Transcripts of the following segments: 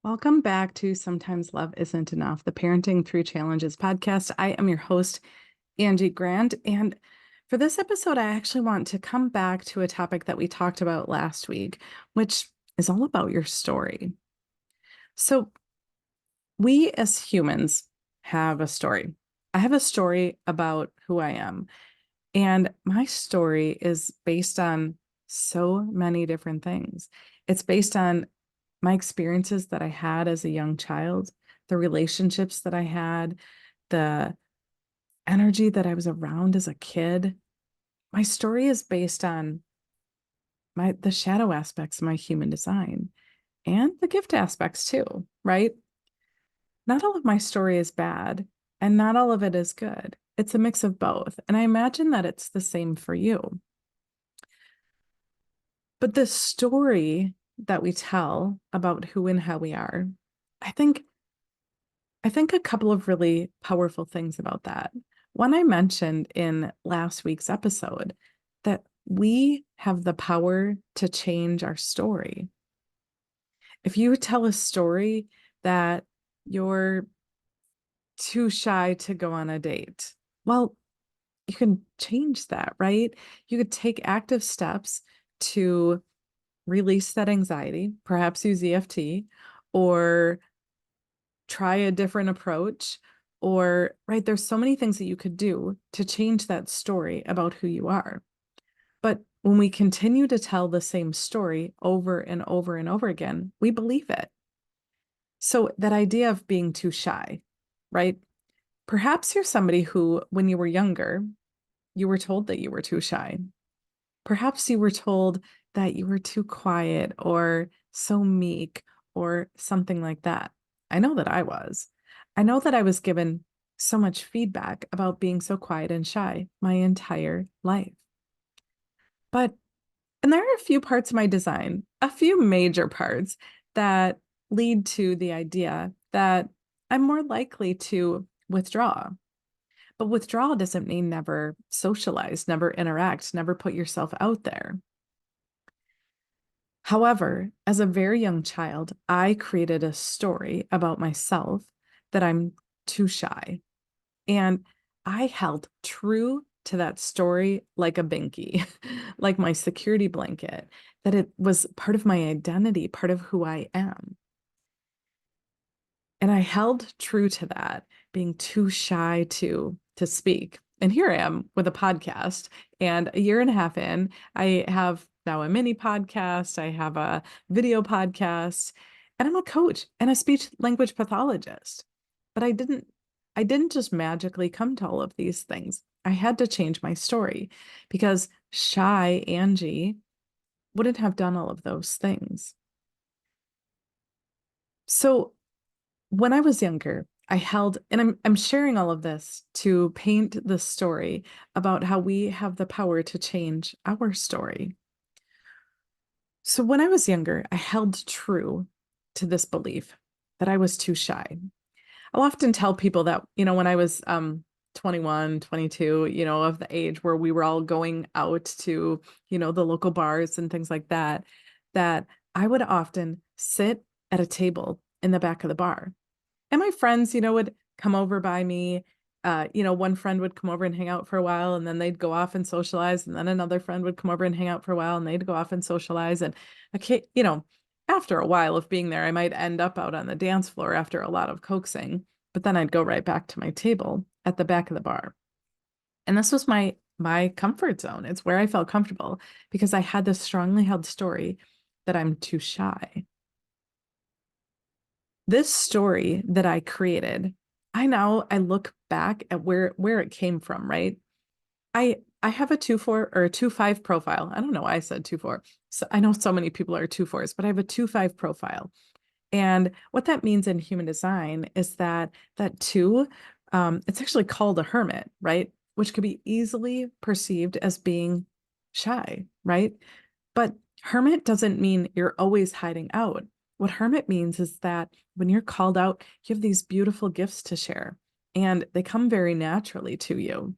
Welcome back to Sometimes Love Isn't Enough, the Parenting Through Challenges podcast. I am your host, Angie Grandt. And for this episode, I actually want to come back to a topic that we talked about last week, which is all about your story. So, we as humans have a story. I have a story about who I am. And my story is based on so many different things. It's based on my experiences that I had as a young child, the relationships that I had, the energy that I was around as a kid. My story is based on the shadow aspects of my human design and the gift aspects too, right? Not all of my story is bad and not all of it is good. It's a mix of both. And I imagine that it's the same for you. But the story that we tell about who and how we are, I think a couple of really powerful things about that. One, I mentioned in last week's episode that we have the power to change our story. If you tell a story that you're too shy to go on a date, well, you can change that, right? You could take active steps to release that anxiety, perhaps use EFT or try a different approach, or, right, there's so many things that you could do to change that story about who you are. But when we continue to tell the same story over and over and over again, we believe it. So that idea of being too shy, right? Perhaps you're somebody who, when you were younger, you were told that you were too shy. Perhaps you were told that you were too quiet or so meek or something like that. I know that I was. I know that I was given so much feedback about being so quiet and shy my entire life. But, and there are a few parts of my design, a few major parts that lead to the idea that I'm more likely to withdraw. But withdrawal doesn't mean never socialize, never interact, never put yourself out there. However, as a very young child, I created a story about myself that I'm too shy. And I held true to that story like a binky, like my security blanket, that it was part of my identity, part of who I am. And I held true to that, being too shy to speak. And here I am with a podcast. And a year and a half in, I have now a mini podcast, I have a video podcast, and I'm a coach and a speech language pathologist. But I didn't just magically come to all of these things. I had to change my story because shy Angie wouldn't have done all of those things. So when I was younger, I held, and I'm sharing all of this to paint the story about how we have the power to change our story. So when I was younger, I held true to this belief that I was too shy. I'll often tell people that, when I was 21, 22, of the age where we were all going out to, the local bars and things like that, that I would often sit at a table in the back of the bar. And my friends, would come over by me. One friend would come over and hang out for a while, and then they'd go off and socialize. And then another friend would come over and hang out for a while, and they'd go off and socialize. And after a while of being there, I might end up out on the dance floor after a lot of coaxing, but then I'd go right back to my table at the back of the bar. And this was my comfort zone. It's where I felt comfortable because I had this strongly held story that I'm too shy. This story that I created, I look back at where it came from, right? I have a 2-4 or a 2-5 profile. I don't know why I said 2-4. So I know so many people are 2-4s, but I have a 2-5 profile. And what that means in human design is that two, it's actually called a hermit, right? Which could be easily perceived as being shy, right? But hermit doesn't mean you're always hiding out. What hermit means is that when you're called out, you have these beautiful gifts to share, and they come very naturally to you.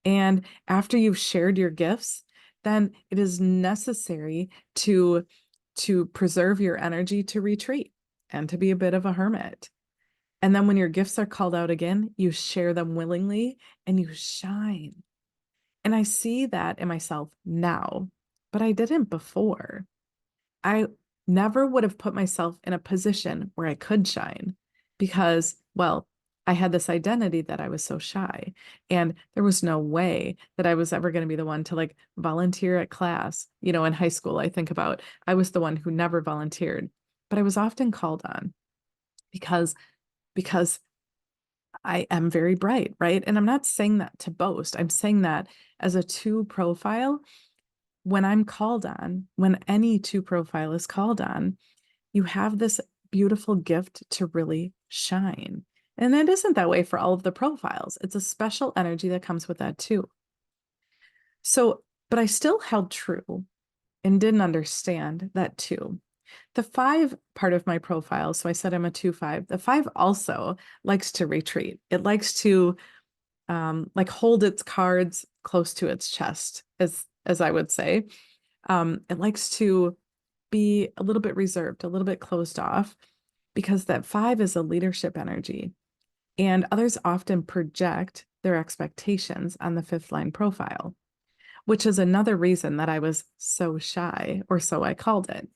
And after you've shared your gifts, then it is necessary to preserve your energy to retreat. and to be a bit of a hermit. And then when your gifts are called out again, you share them willingly and you shine. And I see that in myself now, but I didn't before. I never would have put myself in a position where I could shine because, well, I had this identity that I was so shy. And there was no way that I was ever going to be the one to like volunteer at class. You know, in high school, I think about I was the one who never volunteered, but I was often called on because because I am very bright, right? And I'm not saying that to boast. I'm saying that as a two profile. When I'm called on, when any two profile is called on, you have this beautiful gift to really shine. And it isn't that way for all of the profiles. It's a special energy that comes with that too. So, but I still held true and didn't understand that too. The five part of my profile, so I said I'm a 2-5. The five also likes to retreat. It likes to like hold its cards close to its chest, as I would say. It likes to be a little bit reserved, a little bit closed off, because that five is a leadership energy. And others often project their expectations on the fifth line profile, which is another reason that I was so shy, or so I called it.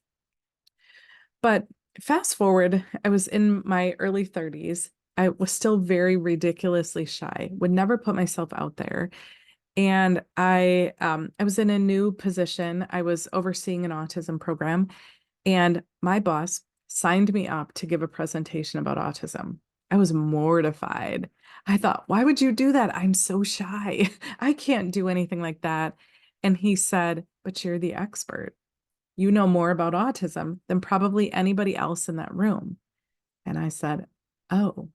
But fast forward, I was in my early 30s. I was still very ridiculously shy, would never put myself out there. And I was in a new position. I was overseeing an autism program, and my boss signed me up to give a presentation about autism. I was mortified. I thought, why would you do that? I'm so shy. I can't do anything like that. And he said, but you're the expert. You know more about autism than probably anybody else in that room. And I said, oh.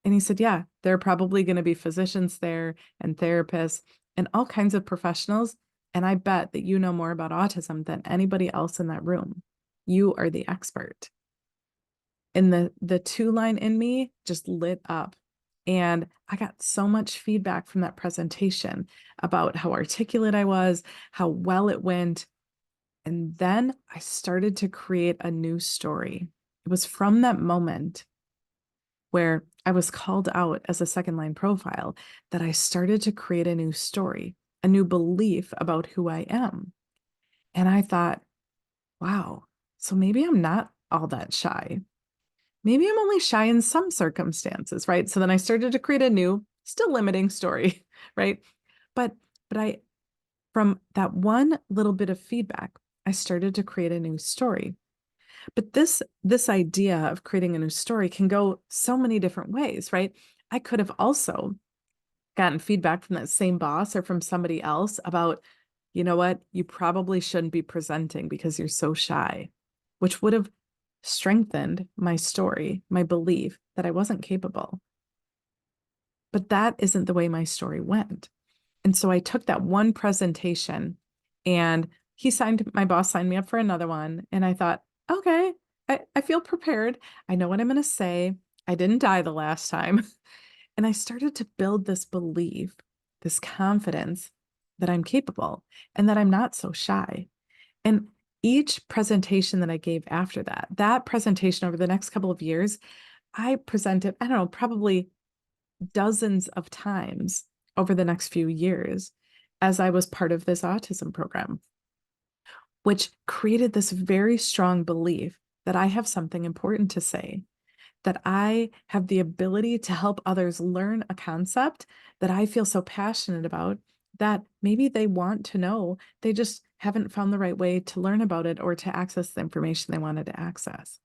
And he said, yeah, there are probably going to be physicians there and therapists and all kinds of professionals. And I bet that you know more about autism than anybody else in that room. You are the expert. And the two line in me just lit up. And I got so much feedback from that presentation about how articulate I was, how well it went. And then I started to create a new story. It was from that moment where I was called out as a second line profile that I started to create a new story, a new belief about who I am. And I thought, wow, so maybe I'm not all that shy. Maybe I'm only shy in some circumstances, right? So then I started to create a new, still limiting story, right? But I from that one little bit of feedback, I started to create a new story. But this idea of creating a new story can go so many different ways, right? I could have also gotten feedback from that same boss or from somebody else about, you know what, you probably shouldn't be presenting because you're so shy, which would have strengthened my story, my belief that I wasn't capable. But that isn't the way my story went. And so I took that one presentation and my boss signed me up for another one. And I thought, okay, I feel prepared. I know what I'm going to say. I didn't die the last time. And I started to build this belief, this confidence that I'm capable and that I'm not so shy. And each presentation that I gave after that, that presentation over the next couple of years, I presented, I don't know, probably dozens of times over the next few years as I was part of this autism program, which created this very strong belief that I have something important to say, that I have the ability to help others learn a concept that I feel so passionate about that maybe they want to know. They just haven't found the right way to learn about it or to access the information they wanted to access.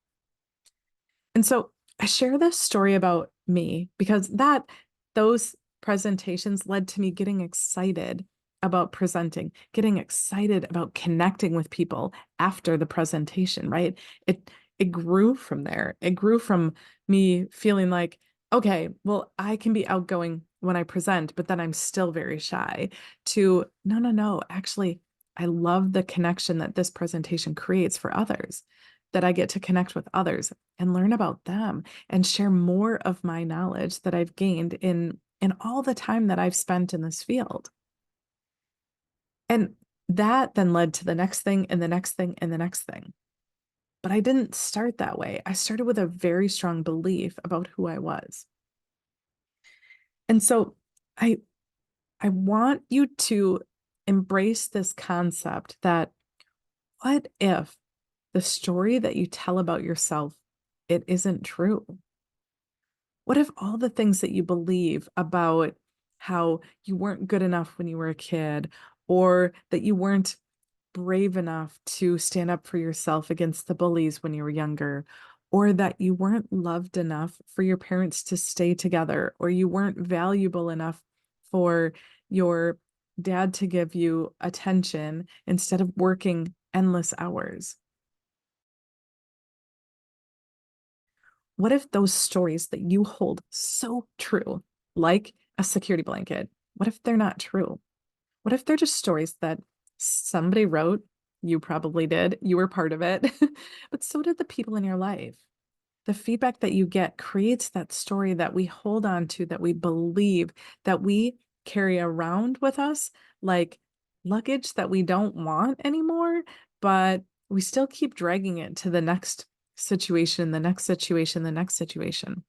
And so I share this story about me because those presentations led to me getting excited about presenting, getting excited about connecting with people after the presentation, right? It grew from there. It grew from me feeling like, okay, well, I can be outgoing when I present, but then I'm still very shy to no, actually, I love the connection that this presentation creates for others, that I get to connect with others and learn about them and share more of my knowledge that I've gained in all the time that I've spent in this field. And that then led to the next thing and the next thing and the next thing. But I didn't start that way. I started with a very strong belief about who I was. And so I I want you to embrace this concept that what if the story that you tell about yourself, it isn't true? What if all the things that you believe about how you weren't good enough when you were a kid, or that you weren't brave enough to stand up for yourself against the bullies when you were younger, or that you weren't loved enough for your parents to stay together, or you weren't valuable enough for your dad to give you attention instead of working endless hours? What if those stories that you hold so true, like a security blanket, what if they're not true? What if they're just stories that somebody wrote? You probably did. You were part of it. But so did the people in your life. The feedback that you get creates that story that we hold on to, that we believe, that we carry around with us, like luggage that we don't want anymore, but we still keep dragging it to the next situation, the next situation, the next situation.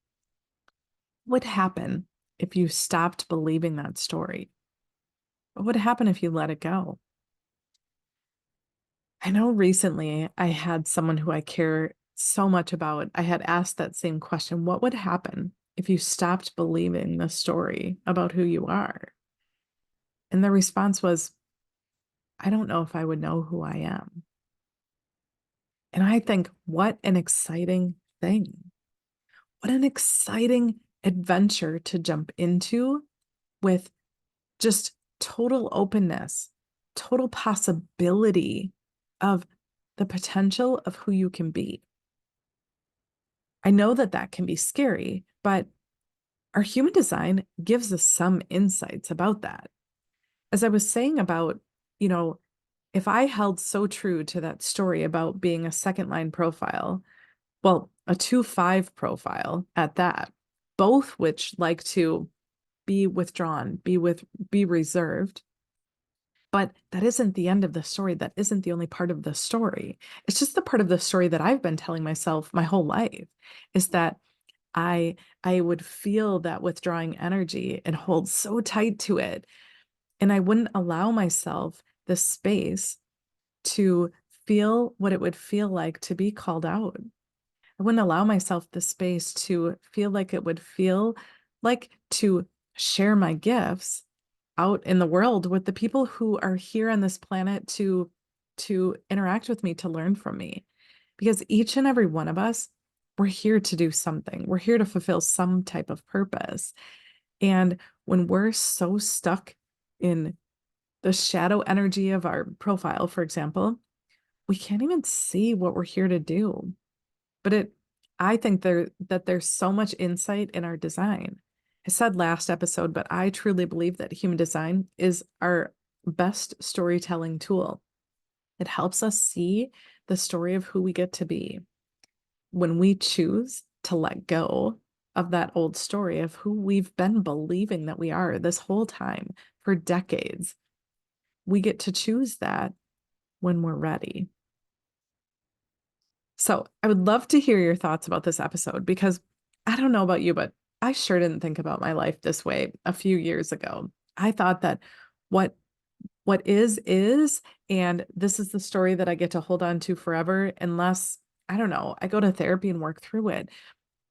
What would happen if you stopped believing that story? What would happen if you let it go? I know recently I had someone who I care so much about. I had asked that same question. What would happen if you stopped believing the story about who you are? And the response was, I don't know if I would know who I am. And I think, what an exciting thing. What an exciting adventure to jump into with just total openness, total possibility of the potential of who you can be. I know that that can be scary, but our human design gives us some insights about that. As I was saying about, you know, if I held so true to that story about being a second line profile, well, a 2-5 profile at that, both which like to be withdrawn, be reserved. But that isn't the end of the story. That isn't the only part of the story. It's just the part of the story that I've been telling myself my whole life, is that I would feel that withdrawing energy and hold so tight to it. And I wouldn't allow myself the space to feel what it would feel like to be called out. I wouldn't allow myself the space to feel like it would feel like to share my gifts out in the world with the people who are here on this planet to interact with me, to learn from me. Because each and every one of us, we're here to do something. We're here to fulfill some type of purpose. And when we're so stuck in the shadow energy of our profile, for example, we can't even see what we're here to do. But I think that there's so much insight in our design. I said last episode, but I truly believe that human design is our best storytelling tool. It helps us see the story of who we get to be when we choose to let go of that old story of who we've been believing that we are this whole time for decades. We get to choose that when we're ready. So I would love to hear your thoughts about this episode, because I don't know about you, but I sure didn't think about my life this way a few years ago. I thought that what what is, and this is the story that I get to hold on to forever, unless, I don't know, I go to therapy and work through it.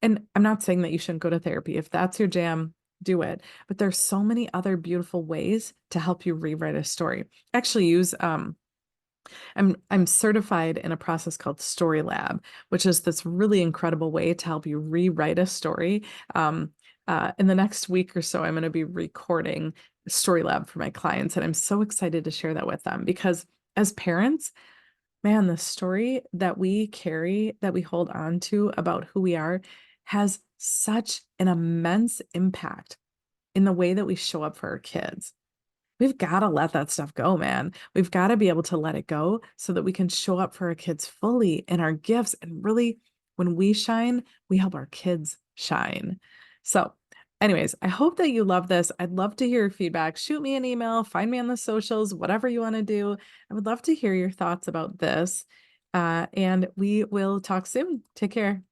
And I'm not saying that you shouldn't go to therapy. If that's your jam, do it. But there's so many other beautiful ways to help you rewrite a story. Actually use I'm certified in a process called Story Lab, which is this really incredible way to help you rewrite a story. In the next week or so, I'm going to be recording Story Lab for my clients, and I'm so excited to share that with them, because as parents, man, the story that we carry, that we hold on to about who we are, has such an immense impact in the way that we show up for our kids. We've got to let that stuff go, man. We've got to be able to let it go so that we can show up for our kids fully in our gifts. And really, when we shine, we help our kids shine. So, anyways, I hope that you love this. I'd love to hear your feedback. Shoot me an email, find me on the socials, whatever you want to do. I would love to hear your thoughts about this. And we will talk soon. Take care.